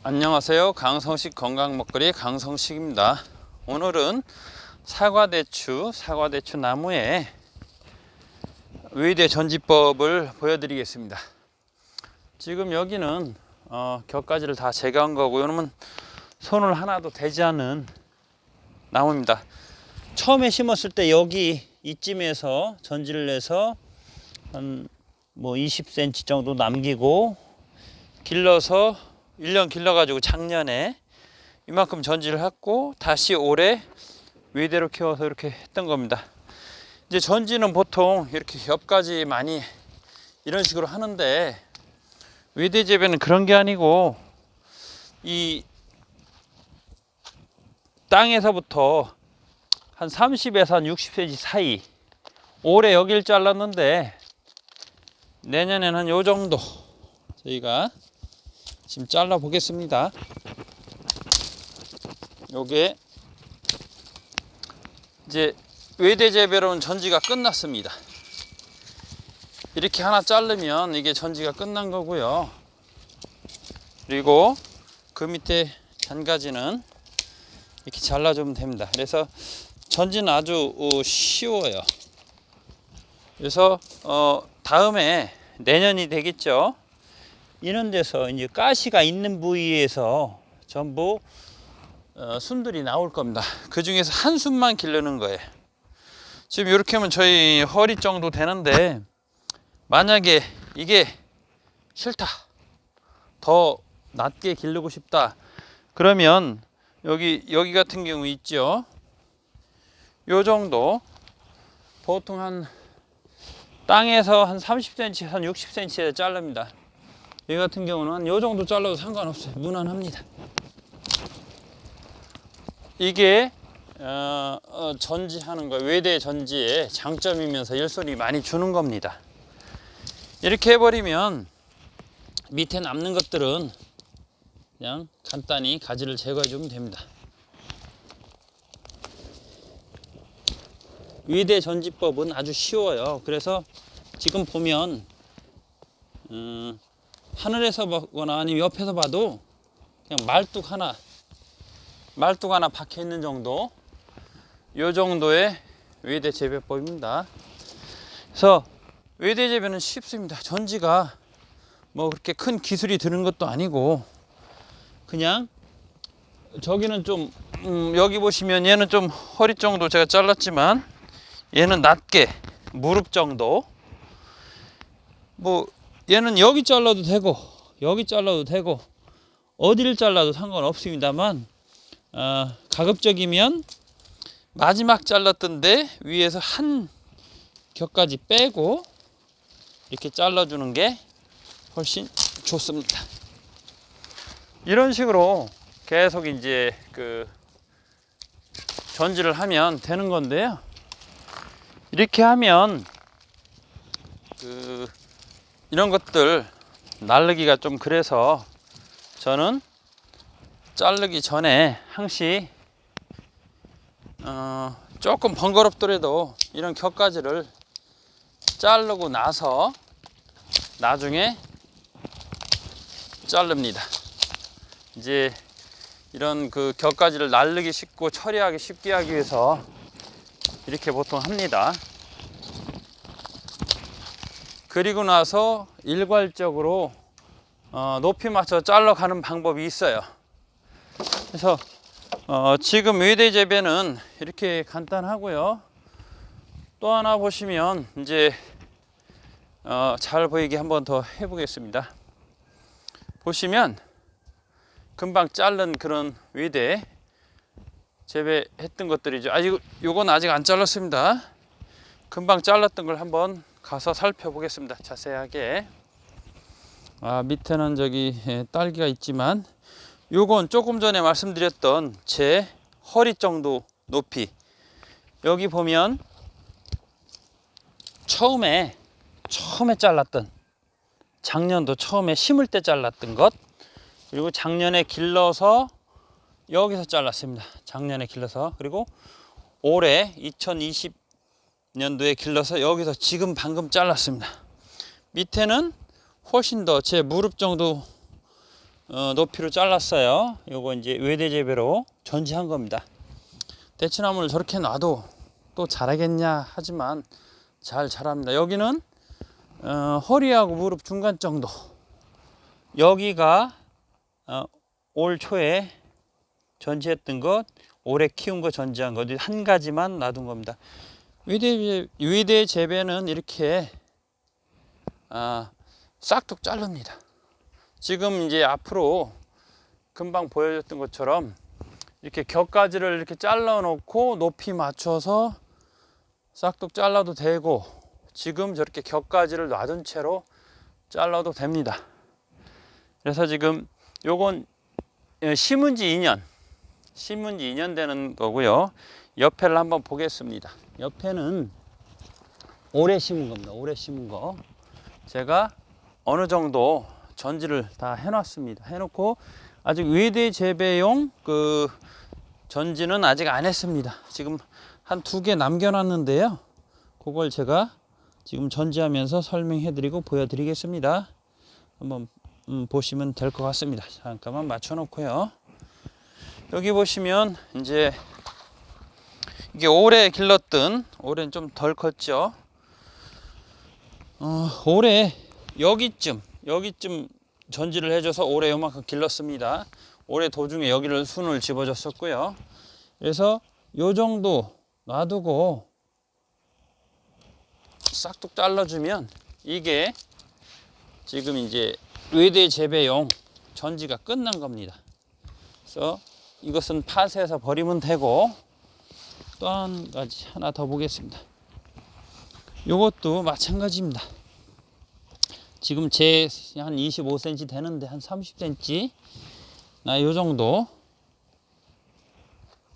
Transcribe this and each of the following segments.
안녕하세요. 강성식 건강먹거리 강성식입니다. 오늘은 사과대추 나무의 외대 전지법을 보여드리겠습니다. 지금 여기는 격가지를 다 제거한 거고, 이놈은 손을 하나도 대지 않은 나무입니다. 처음에 심었을 때 여기 이쯤에서 전지를 내서 한 20cm 정도 남기고 길러서 1년 길러가지고 작년에 이만큼 전지를 했고, 다시 올해 외대로 키워서 이렇게 했던 겁니다. 이제 전지는 보통 이렇게 옆까지 많이 이런 식으로 하는데, 외대 재배는 그런 게 아니고 이 땅에서부터 한 30에서 한 60cm 사이, 올해 여길 잘랐는데 내년에는 한 요 정도 저희가 지금 잘라 보겠습니다. 요게 이제 외대 재배로는 전지가 끝났습니다. 이렇게 하나 자르면 이게 전지가 끝난 거고요. 그리고 그 밑에 잔가지는 이렇게 잘라주면 됩니다. 그래서 전지는 아주 쉬워요. 그래서 다음에 내년이 되겠죠. 이런 데서 이제 가시가 있는 부위에서 전부 순들이 나올 겁니다. 그 중에서 한 순만 기르는 거예요. 지금 이렇게 하면 저희 허리 정도 되는데, 만약에 이게 싫다, 더 낮게 기르고 싶다, 그러면 여기 같은 경우 있죠. 요 정도, 보통 한 땅에서 한 30cm, 한 60cm에 자릅니다. 이 같은 경우는 한 요 정도 잘라도 상관없어요. 무난합니다. 이게 전지하는 거, 외대 전지의 장점이면서 일손이 많이 주는 겁니다. 이렇게 해버리면 밑에 남는 것들은 그냥 간단히 가지를 제거해 주면 됩니다. 외대 전지법은 아주 쉬워요. 그래서 지금 보면 하늘에서 보거나 아니면 옆에서 봐도 그냥 말뚝 하나 박혀 있는 정도, 요 정도의 외대 재배법입니다. 그래서 외대 재배는 쉽습니다. 전지가 뭐 그렇게 큰 기술이 드는 것도 아니고, 그냥 저기는 좀 여기 보시면 얘는 좀 허리 정도 제가 잘랐지만, 얘는 낮게 무릎 정도, 뭐 얘는 여기 잘라도 되고 여기 잘라도 되고 어디를 잘라도 상관없습니다만, 가급적이면 마지막 잘랐던데 위에서 한 겹까지 빼고 이렇게 잘라주는 게 훨씬 좋습니다. 이런 식으로 계속 이제 그 전지를 하면 되는 건데요. 이렇게 하면 이런 것들 나르기가 좀 그래서 저는 자르기 전에 항시 조금 번거롭더라도 이런 겹가지를 자르고 나서 나중에 자릅니다. 이제 이런 그 겹가지를 나르기 쉽고 처리하기 쉽게 하기 위해서 이렇게 보통 합니다. 그리고 나서 일괄적으로 높이 맞춰 잘라가는 방법이 있어요. 그래서 지금 외대 재배는 이렇게 간단하고요. 또 하나 보시면 이제 잘 보이게 한번 더 해보겠습니다. 보시면 금방 자른 그런 외대 재배했던 것들이죠. 요건 아직 안 잘랐습니다. 금방 잘랐던 걸 한번 가서 살펴보겠습니다. 자세하게. 밑에는 저기 딸기가 있지만, 요건 조금 전에 말씀드렸던 제 허리 정도 높이, 여기 보면 처음에 잘랐던, 작년도 처음에 심을 때 잘랐던 것, 그리고 작년에 길러서 여기서 잘랐습니다. 작년에 길러서, 그리고 올해 2020년도에 길러서 여기서 지금 방금 잘랐습니다. 밑에는 훨씬 더 제 무릎 정도 높이로 잘랐어요. 요거 이제 외대 재배로 전지한 겁니다. 대추나무를 저렇게 놔도 또 자라겠냐 하지만 잘 자랍니다. 여기는 허리하고 무릎 중간 정도. 여기가 올 초에 전지했던 것, 올해 키운 거 전지한 것 한 가지만 놔둔 겁니다. 외대 재배는 이렇게 싹둑 자릅니다. 지금 이제 앞으로 금방 보여줬던 것처럼 이렇게 격가지를 이렇게 잘라 놓고 높이 맞춰서 싹둑 잘라도 되고, 지금 저렇게 격가지를 놔둔 채로 잘라도 됩니다. 그래서 지금 요건 심은 지 2년 되는 거고요. 옆에를 한번 보겠습니다. 옆에는 올해 심은 겁니다. 올해 심은 거 제가 어느 정도 전지를 다 해놨습니다. 해놓고 아직 외대 재배용 그 전지는 아직 안 했습니다. 지금 한 2개 남겨놨는데요. 그걸 제가 지금 전지하면서 설명해드리고 보여드리겠습니다. 한번 보시면 될 것 같습니다. 잠깐만 맞춰놓고요. 여기 보시면 이제 이게 올해 길렀던, 올해는 좀 덜 컸죠. 올해 여기쯤 전지를 해줘서 올해 요만큼 길렀습니다. 올해 도중에 여기를 순을 집어줬었고요. 그래서 요 정도 놔두고 싹둑 잘라주면 이게 지금 이제 외대 재배용 전지가 끝난 겁니다. 그래서 이것은 파쇄해서 버리면 되고, 또 한 가지 하나 더 보겠습니다. 요것도 마찬가지입니다. 지금 제 한 25cm 되는데 한 30cm 요 정도,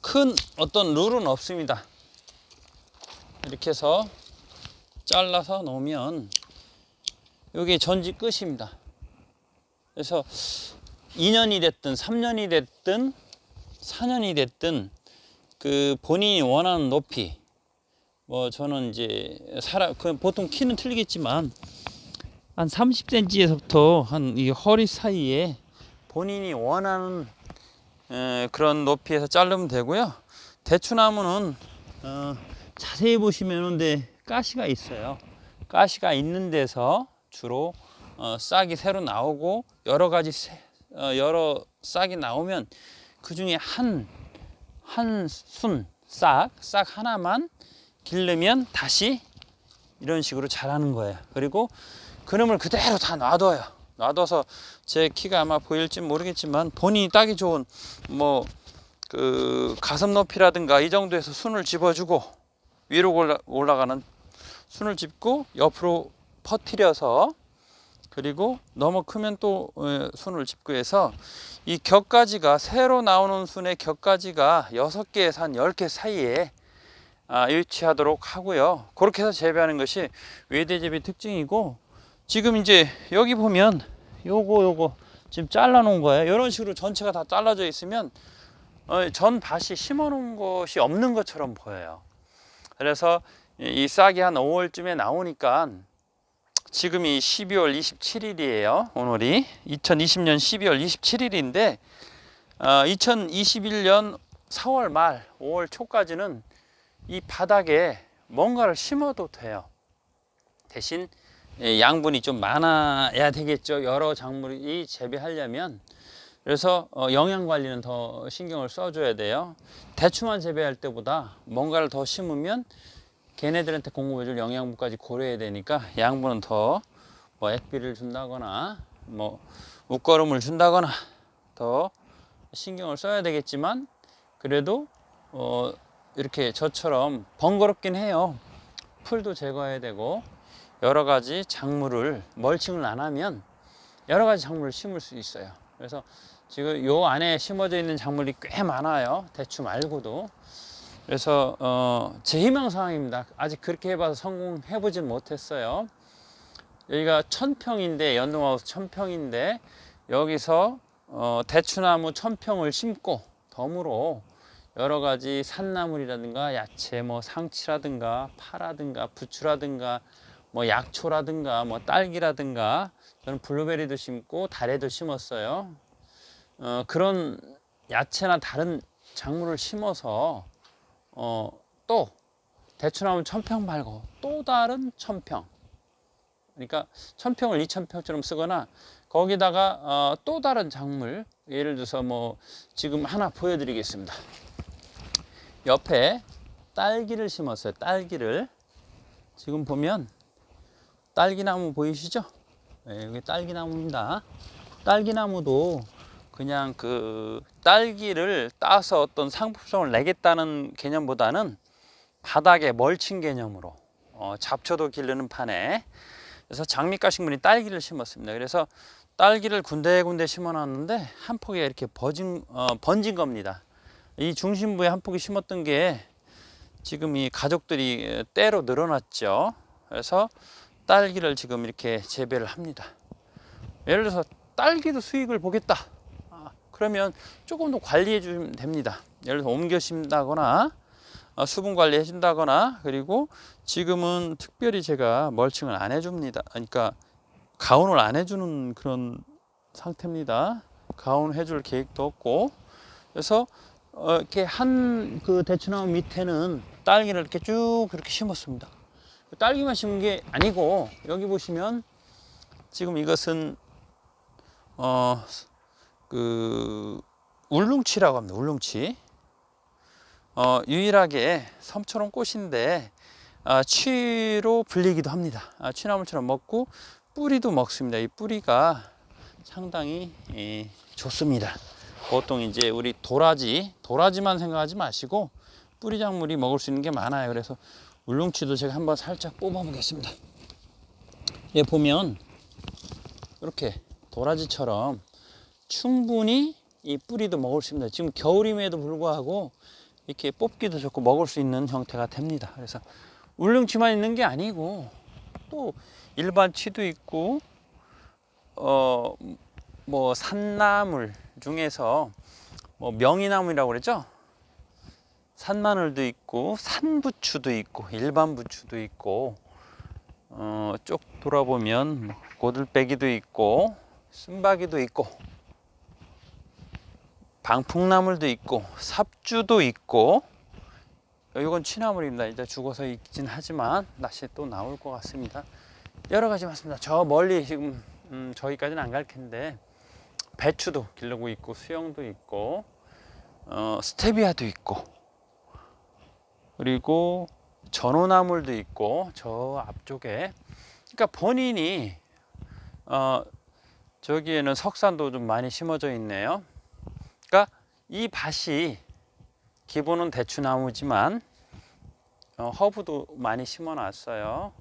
큰 어떤 룰은 없습니다. 이렇게 해서 잘라서 놓으면 이게 전지 끝입니다. 그래서 2년이 됐든 3년이 됐든 4년이 됐든 그 본인이 원하는 높이, 뭐 저는 이제 보통 키는 틀리겠지만 한 30cm에서부터 한 이 허리 사이에 본인이 원하는 그런 높이에서 자르면 되고요. 대추나무는 자세히 보시면 가시가 있어요. 가시가 있는 데서 주로 싹이 새로 나오고, 여러 가지 여러 싹이 나오면 그 중에 한 싹 하나만 기르면 다시 이런 식으로 자라는 거예요. 그리고 그놈을 그대로 다 놔둬요. 놔둬서 제 키가 아마 보일지 모르겠지만 본인이 따기 좋은 뭐 그 가슴 높이라든가 이 정도에서 순을 집어주고, 위로 올라가는 순을 집고 옆으로 퍼뜨려서, 그리고 너무 크면 또 순을 집고 해서 이 격가지가 새로 나오는 순의 격가지가 6개에서 한 10개 사이에 일치하도록 하고요. 그렇게 해서 재배하는 것이 외대 재배 특징이고, 지금 이제 여기 보면 요거 지금 잘라 놓은 거예요. 이런 식으로 전체가 다 잘라져 있으면 전 밭이 심어 놓은 것이 없는 것처럼 보여요. 그래서 이 싹이 한 5월쯤에 나오니까, 지금이 12월 27일이에요. 오늘이 2020년 12월 27일인데 2021년 4월 말 5월 초까지는 이 바닥에 뭔가를 심어도 돼요. 대신 양분이 좀 많아야 되겠죠. 여러 작물이 재배하려면. 그래서 영양 관리는 더 신경을 써줘야 돼요. 대추만 재배할 때보다 뭔가를 더 심으면 걔네들한테 공급해줄 영양분까지 고려해야 되니까 양분은 더 뭐 액비를 준다거나 뭐 웃거름을 준다거나 더 신경을 써야 되겠지만, 그래도 이렇게 저처럼 번거롭긴 해요. 풀도 제거해야 되고, 여러 가지 작물을 멀칭을 안 하면 여러 가지 작물을 심을 수 있어요. 그래서 지금 요 안에 심어져 있는 작물이 꽤 많아요. 대추 말고도. 그래서 제 희망사항입니다. 아직 그렇게 해봐서 성공해 보진 못했어요. 여기가 1000평인데, 연동하우스 1000평인데 여기서 대추나무 1000평을 심고 덤으로 여러 가지 산나물이라든가 야채, 뭐 상치라든가 파라든가 부추라든가 뭐 약초라든가 뭐 딸기라든가, 저는 블루베리도 심고 다래도 심었어요. 그런 야채나 다른 작물을 심어서 또 대추나무 1000평 말고 또 다른 1000평, 그러니까 1000평을 2000평처럼 쓰거나 거기다가 또 다른 작물, 예를 들어서 뭐 지금 하나 보여드리겠습니다. 옆에 딸기를 심었어요. 딸기를 지금 보면 딸기나무 보이시죠? 네, 여기 딸기나무입니다. 딸기나무도 그냥 그 딸기를 따서 어떤 상품성을 내겠다는 개념보다는 바닥에 멀칭 개념으로 잡초도 기르는 판에, 그래서 장미가식물이 딸기를 심었습니다. 그래서 딸기를 군데군데 심어놨는데 한 폭에 이렇게 번진 겁니다. 이 중심부에 한 폭이 심었던 게 지금 이 가족들이 때로 늘어났죠. 그래서 딸기를 지금 이렇게 재배를 합니다. 예를 들어서 딸기도 수익을 보겠다, 그러면 조금 더 관리해 주면 됩니다. 예를 들어서 옮겨 심다거나 수분 관리해 준다거나, 그리고 지금은 특별히 제가 멀칭을 안 해줍니다. 그러니까 가온을 안 해주는 그런 상태입니다. 가온 해줄 계획도 없고. 그래서 이렇게 한 그 대추나무 밑에는 딸기를 이렇게 쭉 그렇게 심었습니다. 딸기만 심은 게 아니고, 여기 보시면 지금 이것은 그 울릉치라고 합니다. 울릉치. 유일하게 섬처럼 꽃인데 취로 불리기도 합니다. 취나물처럼 먹고 뿌리도 먹습니다. 이 뿌리가 상당히 좋습니다. 보통 이제 우리 도라지만 생각하지 마시고 뿌리 작물이 먹을 수 있는 게 많아요. 그래서 울릉치도 제가 한번 살짝 뽑아 보겠습니다. 예, 보면 이렇게 도라지처럼 충분히 이 뿌리도 먹을 수 있습니다. 지금 겨울임에도 불구하고 이렇게 뽑기도 좋고 먹을 수 있는 형태가 됩니다. 그래서 울릉치만 있는 게 아니고 또 일반 치도 있고, 뭐 산나물 중에서 뭐 명이나물이라고 그러죠. 산마늘도 있고 산부추도 있고 일반 부추도 있고, 쭉 돌아보면 고들빼기도 있고 쓴바기도 있고 방풍나물도 있고 삽주도 있고, 이건 취나물입니다. 이제 죽어서 있긴 하지만 다시 또 나올 것 같습니다. 여러 가지 많습니다. 저 멀리 지금 저기까지는 안 갈 텐데 배추도 기르고 있고 수영도 있고 스테비아도 있고, 그리고 전어나물도 있고 저 앞쪽에, 그러니까 본인이 저기에는 석산도 좀 많이 심어져 있네요. 그러니까 이 밭이 기본은 대추나무지만 허브도 많이 심어 놨어요.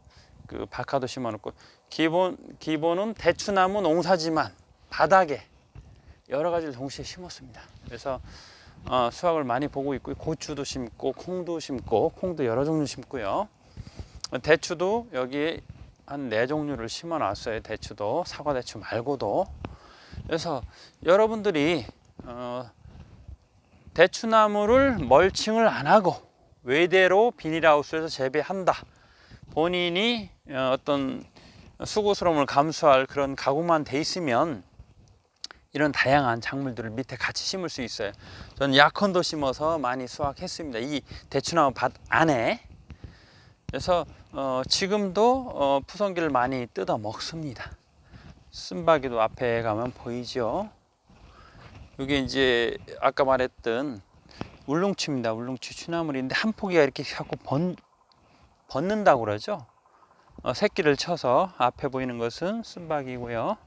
그 박하도 심어 놓고, 기본은 대추나무 농사지만 바닥에 여러 가지를 동시에 심었습니다. 그래서 수확을 많이 보고 있고, 고추도 심고 콩도 심고, 콩도 여러 종류 심고요. 대추도 여기에 한 4종류를 심어 놨어요. 대추도 사과대추 말고도. 그래서 여러분들이 대추나무를 멀칭을 안 하고 외대로 비닐하우스에서 재배한다, 본인이 어떤 수고스러움을 감수할 그런 각오만 돼 있으면 이런 다양한 작물들을 밑에 같이 심을 수 있어요. 저는 약혼도 심어서 많이 수확했습니다. 이 대추나무 밭 안에. 그래서 지금도 푸성기를 많이 뜯어 먹습니다. 쓴바기도 앞에 가면 보이죠. 이게 이제 아까 말했던 울릉치입니다. 울릉치 취나물인데 한 포기가 이렇게 자꾸 벗는다고 그러죠. 새끼를 쳐서 앞에 보이는 것은 쓴바기고요.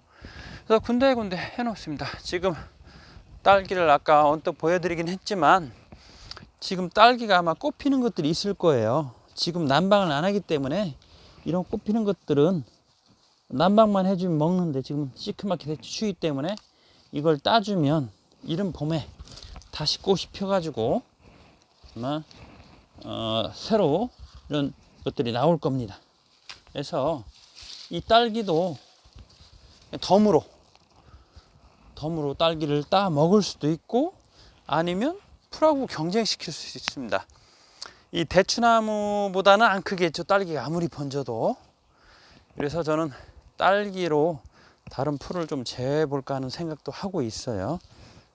그래서 군데군데 해놓습니다. 지금 딸기를 아까 언뜻 보여드리긴 했지만 지금 딸기가 아마 꽃피는 것들이 있을 거예요. 지금 난방을 안 하기 때문에 이런 꽃피는 것들은 난방만 해주면 먹는데, 지금 시커멓게 추위 때문에 이걸 따주면 이른 봄에 다시 꽃이 펴가지고 아마 새로 이런 것들이 나올 겁니다. 그래서 이 딸기도 덤으로 딸기를 따 먹을 수도 있고, 아니면 풀하고 경쟁시킬 수 있습니다. 이 대추나무보다는 안 크겠죠, 딸기가 아무리 번져도. 그래서 저는 딸기로 다른 풀을 좀 재볼까 하는 생각도 하고 있어요.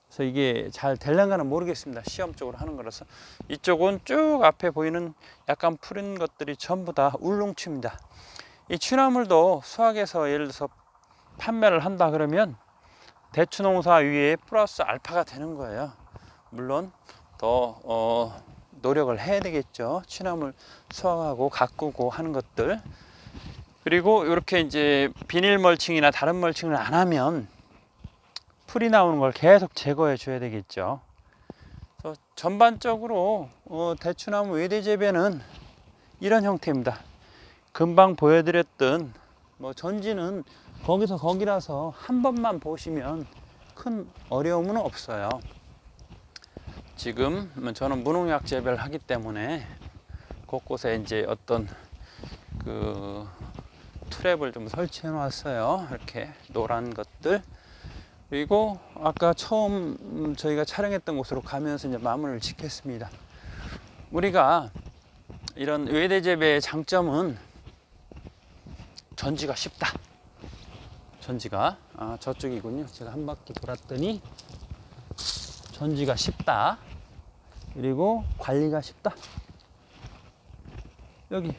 그래서 이게 잘 될랑가는 모르겠습니다. 시험적으로 하는 거라서. 이쪽은 쭉 앞에 보이는 약간 푸른 것들이 전부 다 울릉추입니다. 이 취나물도 수확해서 예를 들어서 판매를 한다 그러면 대추 농사 위에 플러스 알파가 되는 거예요. 물론 더 노력을 해야 되겠죠. 취나물 수확하고 가꾸고 하는 것들. 그리고 이렇게 이제 비닐 멀칭이나 다른 멀칭을 안 하면 풀이 나오는 걸 계속 제거해 줘야 되겠죠. 그래서 전반적으로 대추나무 외대 재배는 이런 형태입니다. 금방 보여드렸던 전지는 거기서 거기라서 한 번만 보시면 큰 어려움은 없어요. 지금 저는 무농약 재배를 하기 때문에 곳곳에 이제 어떤 그 트랩을 좀 설치해 놨어요. 이렇게 노란 것들. 그리고 아까 처음 저희가 촬영했던 곳으로 가면서 이제 마무리를 짓겠습니다. 우리가 이런 외대 재배의 장점은 전지가 쉽다. 전지가 저쪽이군요. 제가 한 바퀴 돌았더니 전지가 쉽다. 그리고 관리가 쉽다. 여기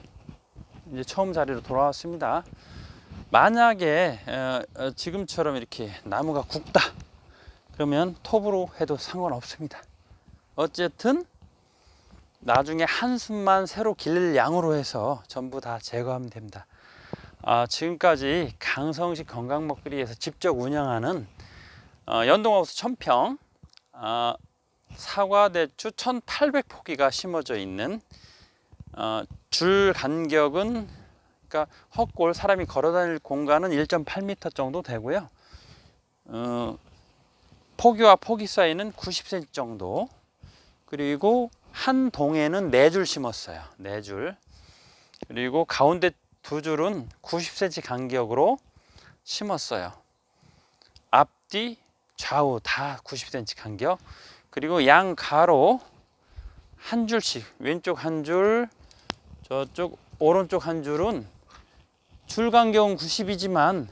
이제 처음 자리로 돌아왔습니다. 만약에 지금처럼 이렇게 나무가 굵다 그러면 톱으로 해도 상관없습니다. 어쨌든 나중에 한숨만 새로 기를 양으로 해서 전부 다 제거하면 됩니다. 지금까지 강성식 건강먹거리에서 직접 운영하는 연동하우스 1000평 사과대추 1800포기가 심어져 있는 줄 간격은 그러니까 헛골 사람이 걸어다닐 공간은 1.8m 정도 되고요. 포기와 포기 사이는 90cm 정도. 그리고 한 동에는 4줄 심었어요. 4줄. 그리고 가운데 2줄은 90cm 간격으로 심었어요. 앞뒤 좌우 다 90cm 간격. 그리고 양 가로 한 줄씩, 왼쪽 한 줄, 저쪽 오른쪽 한 줄은 줄 간격은 90이지만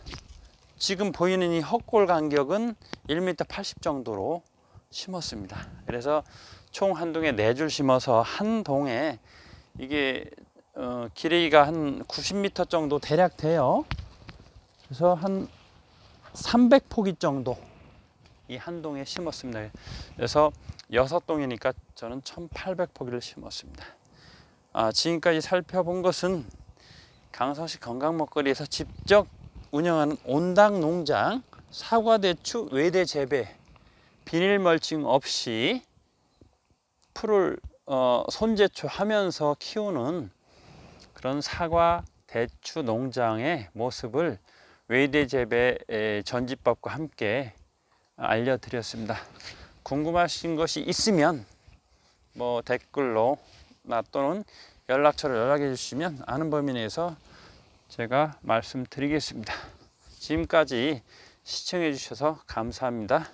지금 보이는 이 헛골 간격은 1m 80 정도로 심었습니다. 그래서 총 한 동에 4줄 심어서 한 동에 이게 길이가 한 90m 정도 대략 돼요. 그래서 한 300포기 정도 이 한 동에 심었습니다. 그래서 6동이니까 저는 1800포기를 심었습니다. 지금까지 살펴본 것은 강성식 건강먹거리에서 직접 운영하는 온당 농장 사과대추 외대 재배 비닐 멀칭 없이 풀을 손재초하면서 키우는 그런 사과 대추 농장의 모습을 외대 재배 전지법과 함께 알려드렸습니다. 궁금하신 것이 있으면 댓글로 또는 연락처를 연락해 주시면 아는 범위 내에서 제가 말씀드리겠습니다. 지금까지 시청해 주셔서 감사합니다.